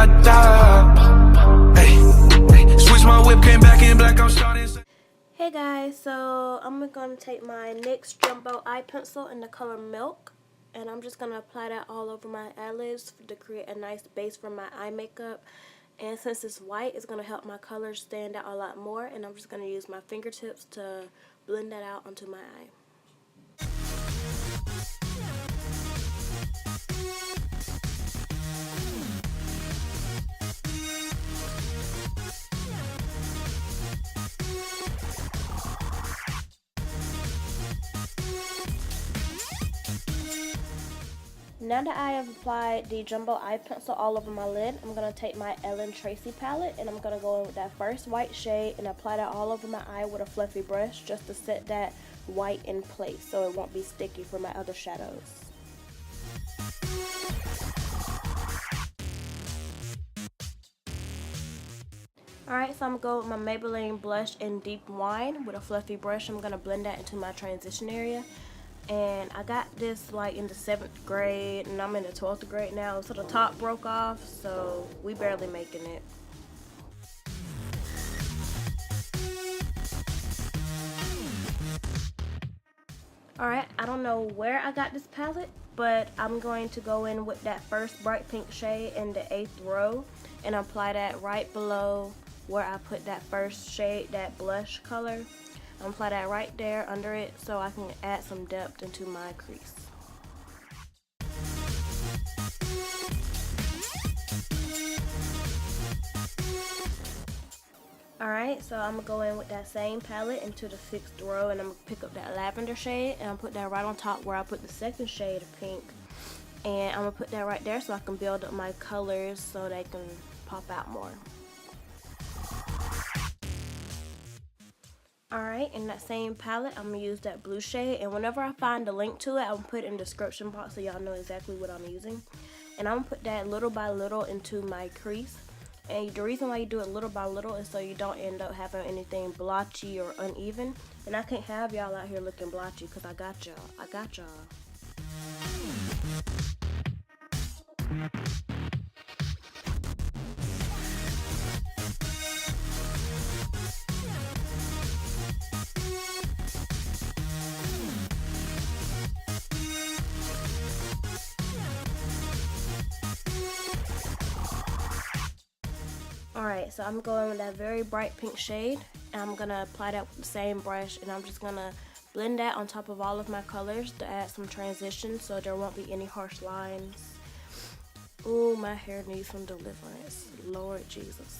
da. Hey, switch my whip, came back in black, I'm starting. Hey guys, so I'm going to take my NYX Jumbo Eye Pencil in the color Milk, and I'm just going to apply that all over my eyelids to create a nice base for my eye makeup. And since it's white, it's going to help my colors stand out a lot more, and I'm just going to use my fingertips to blend that out onto my eye. Now that I have applied the Jumbo Eye Pencil all over my lid, I'm going to take my Ellen Tracy palette and I'm going to go in with that first white shade and apply that all over my eye with a fluffy brush just to set that white in place so it won't be sticky for my other shadows. Alright, so I'm going to go with my Maybelline blush in Deep Wine with a fluffy brush. I'm going to blend that into my transition area. And I got this like in the 7th grade and I'm in the 12th grade now, so the top broke off, so we barely making it. Alright, I don't know where I got this palette, but I'm going to go in with that first bright pink shade in the 8th row and apply that right below where I put that first shade, that blush color. I'm apply that right there under it so I can add some depth into my crease. Alright, so I'm going to go in with that same palette into the 6th row and I'm going to pick up that lavender shade and I'll put that right on top where I put the second shade of pink. And I'm going to put that right there so I can build up my colors so they can pop out more. Alright, in that same palette, I'm going to use that blue shade, and whenever I find the link to it, I'll put it in the description box so y'all know exactly what I'm using. And I'm going to put that little by little into my crease. And the reason why you do it little by little is so you don't end up having anything blotchy or uneven. And I can't have y'all out here looking blotchy because I got y'all. I got y'all. Alright, so I'm going with that very bright pink shade and I'm going to apply that with the same brush and I'm just going to blend that on top of all of my colors to add some transition so there won't be any harsh lines. Ooh, my hair needs some deliverance. Lord Jesus.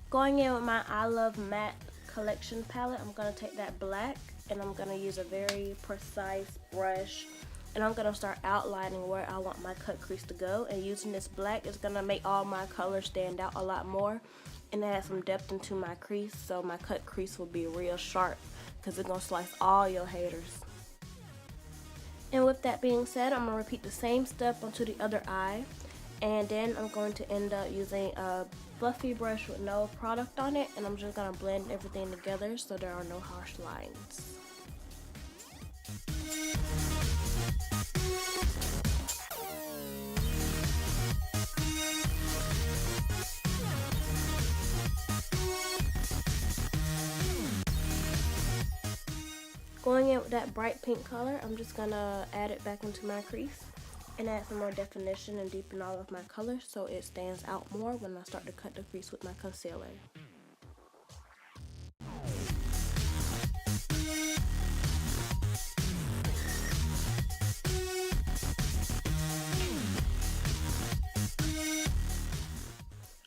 Going in with my I Love Matte collection palette, I'm going to take that black and I'm going to use a very precise brush and I'm going to start outlining where I want my cut crease to go, and using this black is going to make all my colors stand out a lot more and add some depth into my crease so my cut crease will be real sharp because it's going to slice all your haters. And with that being said, I'm going to repeat the same step onto the other eye. And then I'm going to end up using a fluffy brush with no product on it, and I'm just going to blend everything together so there are no harsh lines. Going in with that bright pink color, I'm just going to add it back into my crease and add some more definition and deepen all of my colors so it stands out more when I start to cut the crease with my concealer.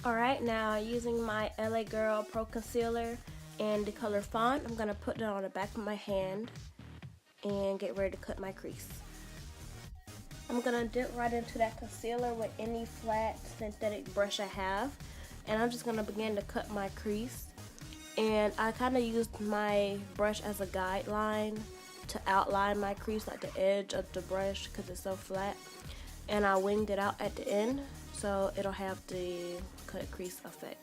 Alright, now using my LA Girl Pro Concealer and the color Fawn, I'm going to put it on the back of my hand and get ready to cut my crease. I'm going to dip right into that concealer with any flat synthetic brush I have. And I'm just going to begin to cut my crease. And I kind of used my brush as a guideline to outline my crease, like the edge of the brush because it's so flat. And I winged it out at the end. so it'll have the cut crease effect.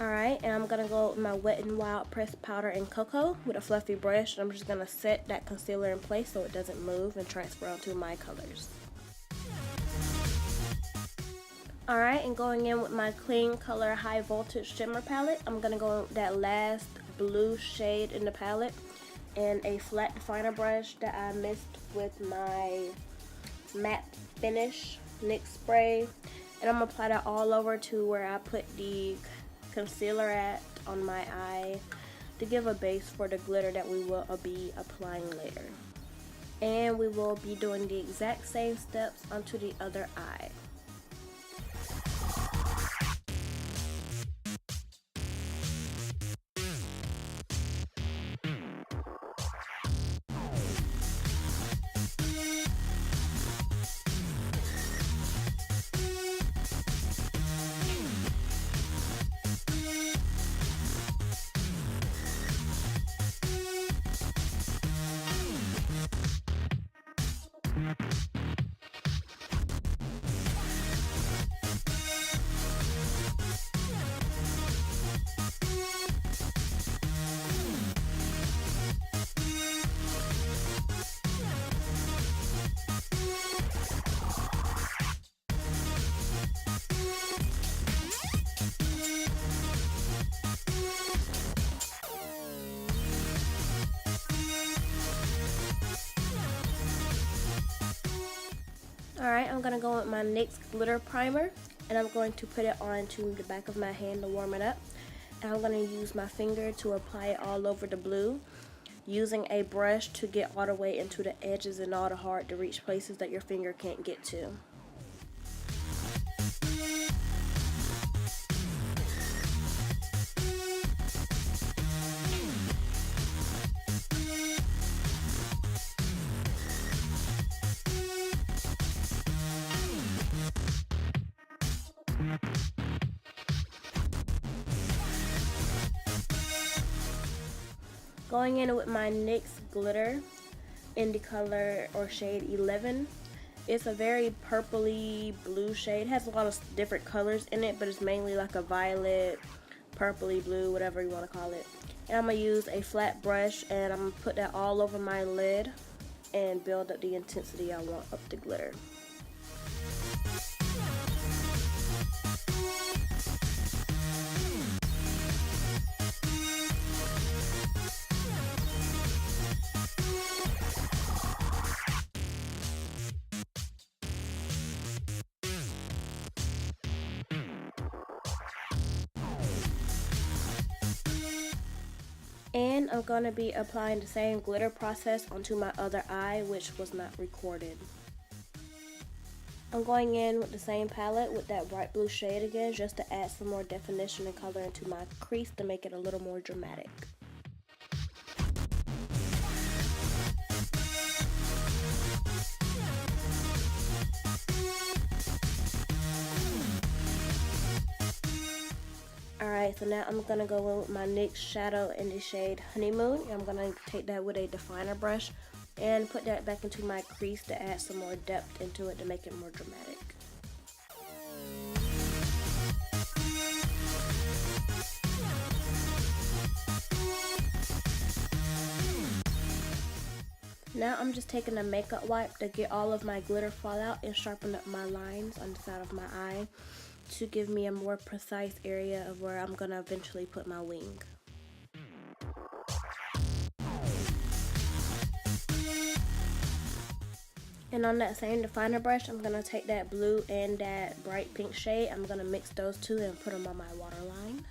Alright, and I'm going to go with my Wet n Wild pressed powder in cocoa with a fluffy brush. And I'm just going to set that concealer in place so it doesn't move and transfer onto my colors. Alright, and going in with my Kleancolor High Voltage Shimmer Palette, I'm going to go with that last blue shade in the palette and a flat definer brush that I mixed with my matte finish NYX spray. And I'm going to apply that all over to where I put the concealer at on my eye to give a base for the glitter that we will be applying later. And we will be doing the exact same steps onto the other eye. Alright, I'm going to go with my NYX glitter primer, and I'm going to put it onto the back of my hand to warm it up. And I'm going to use my finger to apply it all over the blue, using a brush to get all the way into the edges and all the hard to reach places that your finger can't get to. Going in with my NYX glitter in the color or shade 11. It's a very purpley blue shade. It has a lot of different colors in it, but it's mainly like a violet, purpley blue, whatever you want to call it. And I'm going to use a flat brush and I'm going to put that all over my lid and build up the intensity I want of the glitter. And I'm going to be applying the same glitter process onto my other eye, which was not recorded. I'm going in with the same palette with that bright blue shade again, just to add some more definition and color into my crease to make it a little more dramatic. Alright, so now I'm going to go in with my NYX shadow in the shade Honeymoon. I'm going to take that with a definer brush and put that back into my crease to add some more depth into it to make it more dramatic. Now I'm just taking a makeup wipe to get all of my glitter fall out and sharpen up my lines on the side of my eye to give me a more precise area of where I'm going to eventually put my wing. And on that same definer brush, I'm going to take that blue and that bright pink shade. I'm going to mix those two and put them on my waterline.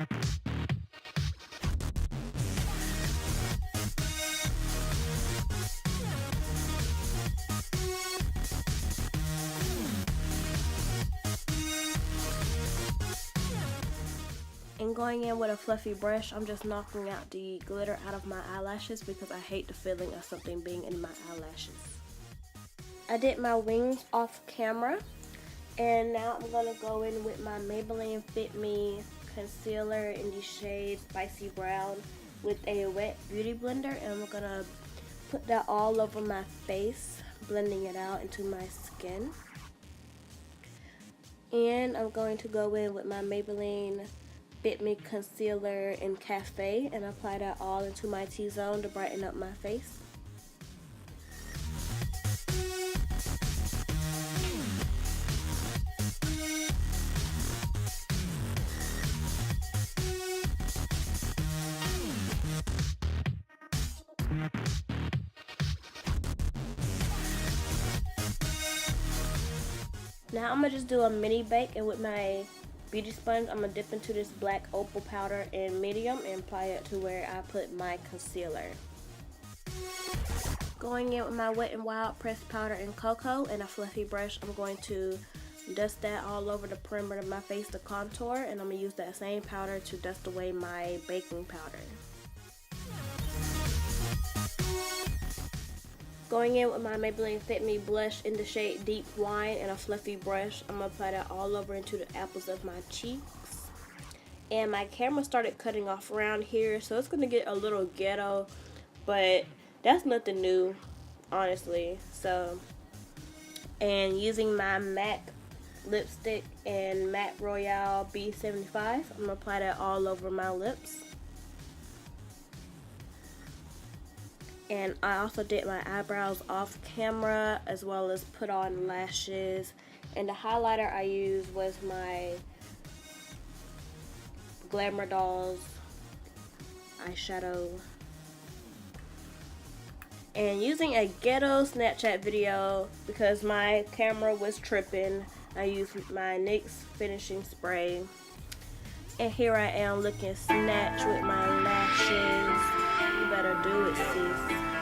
And going in with a fluffy brush, I'm just knocking out the glitter out of my eyelashes because I hate the feeling of something being in my eyelashes. I did my wings off camera, and now I'm going to go in with my Maybelline Fit Me concealer in the shade Spicy Brown with a wet beauty blender, and I'm going to put that all over my face, blending it out into my skin. And I'm going to go in with my Maybelline Fit Me concealer in Cafe and apply that all into my T-zone to brighten up my face. Now I'm going to just do a mini bake, and with my beauty sponge I'm going to dip into this black opal powder in medium and apply it to where I put my concealer. Going in with my Wet n Wild pressed powder in cocoa and a fluffy brush, I'm going to dust that all over the perimeter of my face to contour, and I'm going to use that same powder to dust away my baking powder. Going in with my Maybelline Fit Me blush in the shade Deep Wine and a fluffy brush, I'm going to apply that all over into the apples of my cheeks. And my camera started cutting off around here, so it's going to get a little ghetto, but that's nothing new, honestly. So, and using my MAC lipstick and Matte Royale B75, I'm going to apply that all over my lips. And I also did my eyebrows off camera, as well as put on lashes. And the highlighter I used was my Glamour Dolls eyeshadow. And using a ghetto Snapchat video, because my camera was tripping, I used my NYX finishing spray. And here I am looking snatched with my lashes. You better do it, sis.